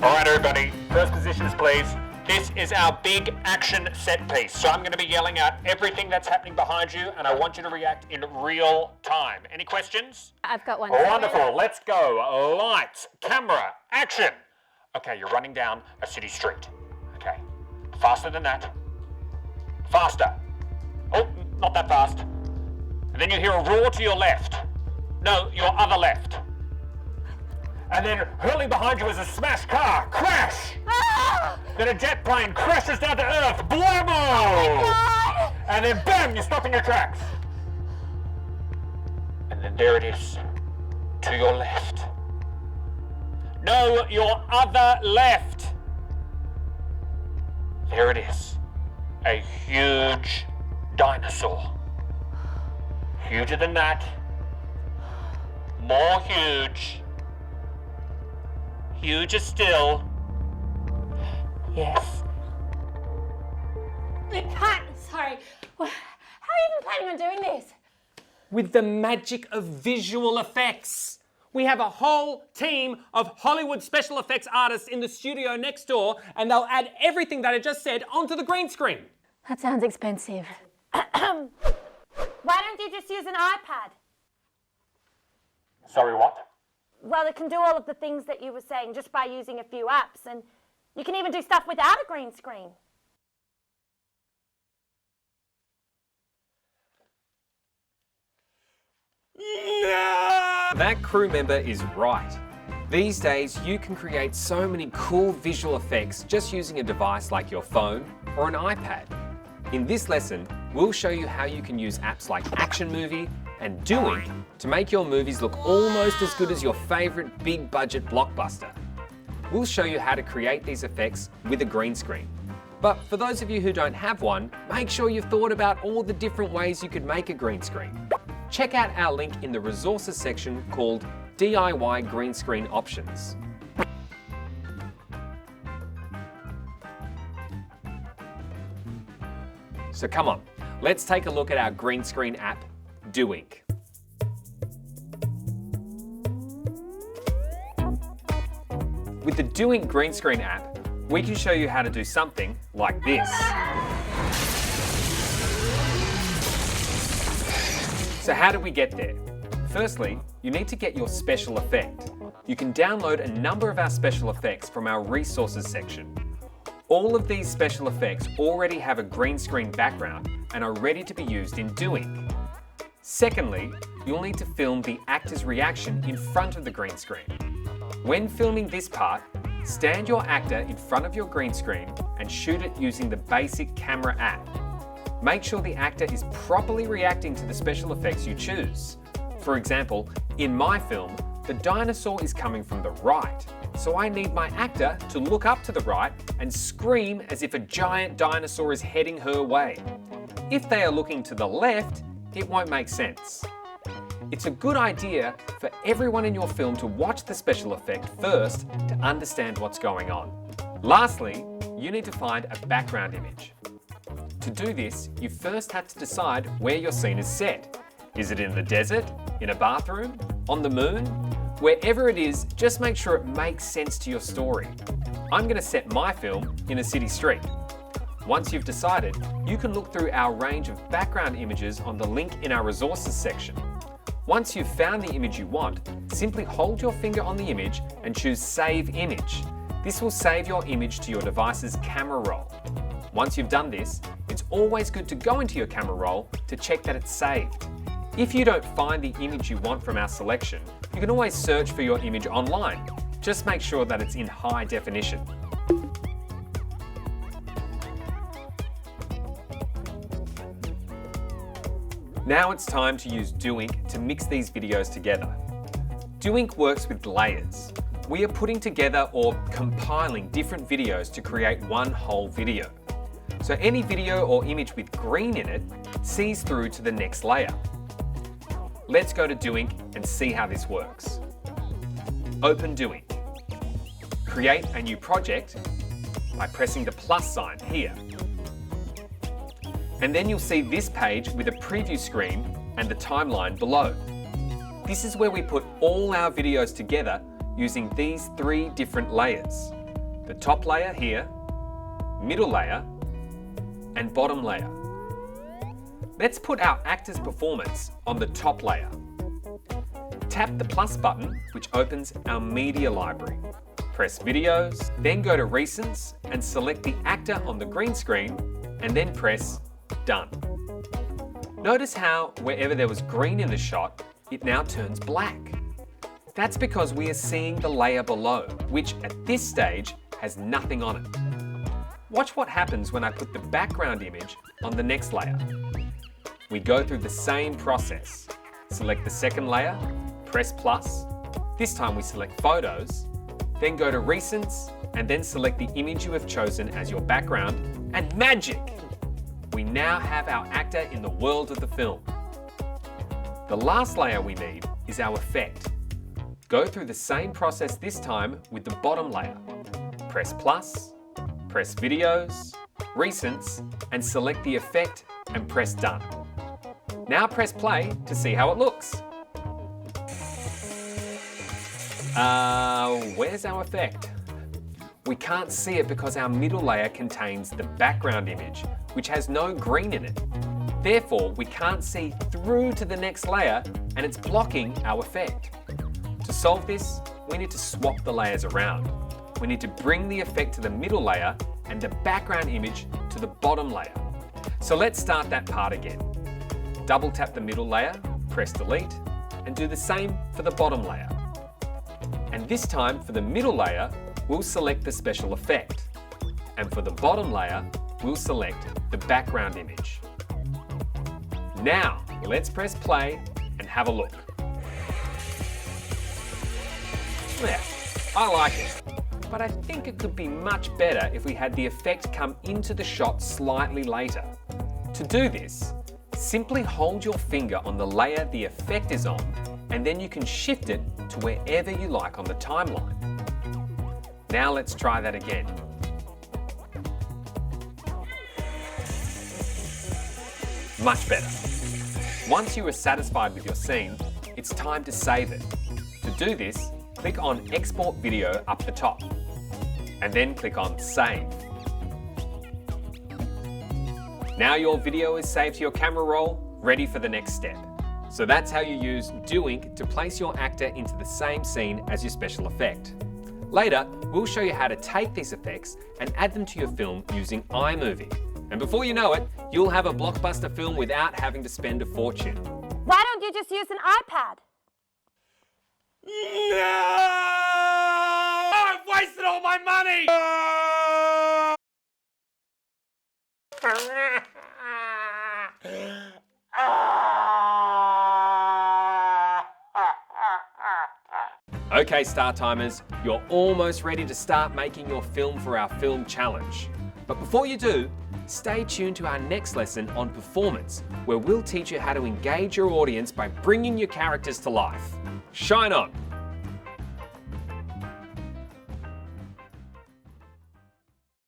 All right, everybody, first positions, please. This is our big action set piece. So I'm going to be yelling out everything that's happening behind you, and I want you to react in real time. Any questions? I've got one. Wonderful. Let's go. Lights, camera, action. Okay, you're running down a city street. Okay. Faster than that. Faster. Oh, not that fast. And then you hear a roar to your left. No, your other left. And then hurling behind you is a smashed car. Crash! Ah! Then a jet plane crashes down to earth. Blammo! Oh my God! And then bam, you stop in your tracks. And then there it is. To your left. No, your other left. There it is. A huge dinosaur. Huger than that. More huge. Huger still. Yes. Sorry. How are you even planning on doing this? With the magic of visual effects. We have a whole team of Hollywood special effects artists in the studio next door, and they'll add everything that I just said onto the green screen. That sounds expensive. Why don't you just use an iPad? Sorry, what? Well, it can do all of the things that you were saying just by using a few apps, and you can even do stuff without a green screen. That crew member is right. These days, you can create so many cool visual effects just using a device like your phone or an iPad. In this lesson, we'll show you how you can use apps like Action Movie and Doink to make your movies look almost as good as your favorite big budget blockbuster. We'll show you how to create these effects with a green screen. But for those of you who don't have one, make sure you've thought about all the different ways you could make a green screen. Check out our link in the resources section called DIY Green Screen Options. So come on, let's take a look at our green screen app, Doink. With the Doink green screen app, we can show you how to do something like this. So how do we get there? Firstly, you need to get your special effect. You can download a number of our special effects from our resources section. All of these special effects already have a green screen background and are ready to be used in Doink. Secondly, you'll need to film the actor's reaction in front of the green screen. When filming this part, stand your actor in front of your green screen and shoot it using the basic camera app. Make sure the actor is properly reacting to the special effects you choose. For example, in my film, the dinosaur is coming from the right, so I need my actor to look up to the right and scream as if a giant dinosaur is heading her way. If they are looking to the left, it won't make sense. It's a good idea for everyone in your film to watch the special effect first to understand what's going on. Lastly, you need to find a background image. To do this, you first have to decide where your scene is set. Is it in the desert, in a bathroom, on the moon? Wherever it is, just make sure it makes sense to your story. I'm going to set my film in a city street. Once you've decided, you can look through our range of background images on the link in our resources section. Once you've found the image you want, simply hold your finger on the image and choose Save Image. This will save your image to your device's camera roll. Once you've done this, it's always good to go into your camera roll to check that it's saved. If you don't find the image you want from our selection, you can always search for your image online. Just make sure that it's in high definition. Now it's time to use Doink to mix these videos together. Doink works with layers. We are putting together or compiling different videos to create one whole video. So any video or image with green in it sees through to the next layer. Let's go to Doink and see how this works. Open Doink. Create a new project by pressing the plus sign here. And then you'll see this page with a preview screen and the timeline below. This is where we put all our videos together using these 3 different layers. the top layer here, middle layer, and bottom layer. Let's put our actor's performance on the top layer. Tap the plus button, which opens our media library. Press Videos, then go to Recents and select the actor on the green screen, and then press Done. Notice how wherever there was green in the shot, it now turns black. That's because we are seeing the layer below, which at this stage has nothing on it. Watch what happens when I put the background image on the next layer. We go through the same process. Select the second layer, press plus. This time we select Photos, then go to Recents, and then select the image you have chosen as your background, and magic! We now have our actor in the world of the film. The last layer we need is our effect. Go through the same process this time with the bottom layer. Press plus, press Videos, Recents, and select the effect and press Done. Now press play to see how it looks. Where's our effect? We can't see it because our middle layer contains the background image, which has no green in it. Therefore, we can't see through to the next layer and it's blocking our effect. To solve this, we need to swap the layers around. We need to bring the effect to the middle layer and the background image to the bottom layer. So let's start that part again. Double tap the middle layer, press delete, and do the same for the bottom layer. And this time for the middle layer, we'll select the special effect. And for the bottom layer, we'll select the background image. Now, let's press play and have a look. Yeah, I like it. But I think it could be much better if we had the effect come into the shot slightly later. To do this, simply hold your finger on the layer the effect is on, and then you can shift it to wherever you like on the timeline. Now let's try that again. Much better. Once you are satisfied with your scene, it's time to save it. To do this, click on Export Video up the top, and then click on Save. Now your video is saved to your camera roll, ready for the next step. So that's how you use Do-Ink to place your actor into the same scene as your special effect. Later, we'll show you how to take these effects and add them to your film using iMovie. And before you know it, you'll have a blockbuster film without having to spend a fortune. Why don't you just use an iPad? No! I've wasted all my money! Okay, StarTimers, you're almost ready to start making your film for our film challenge. But before you do, stay tuned to our next lesson on performance, where we'll teach you how to engage your audience by bringing your characters to life. Shine on!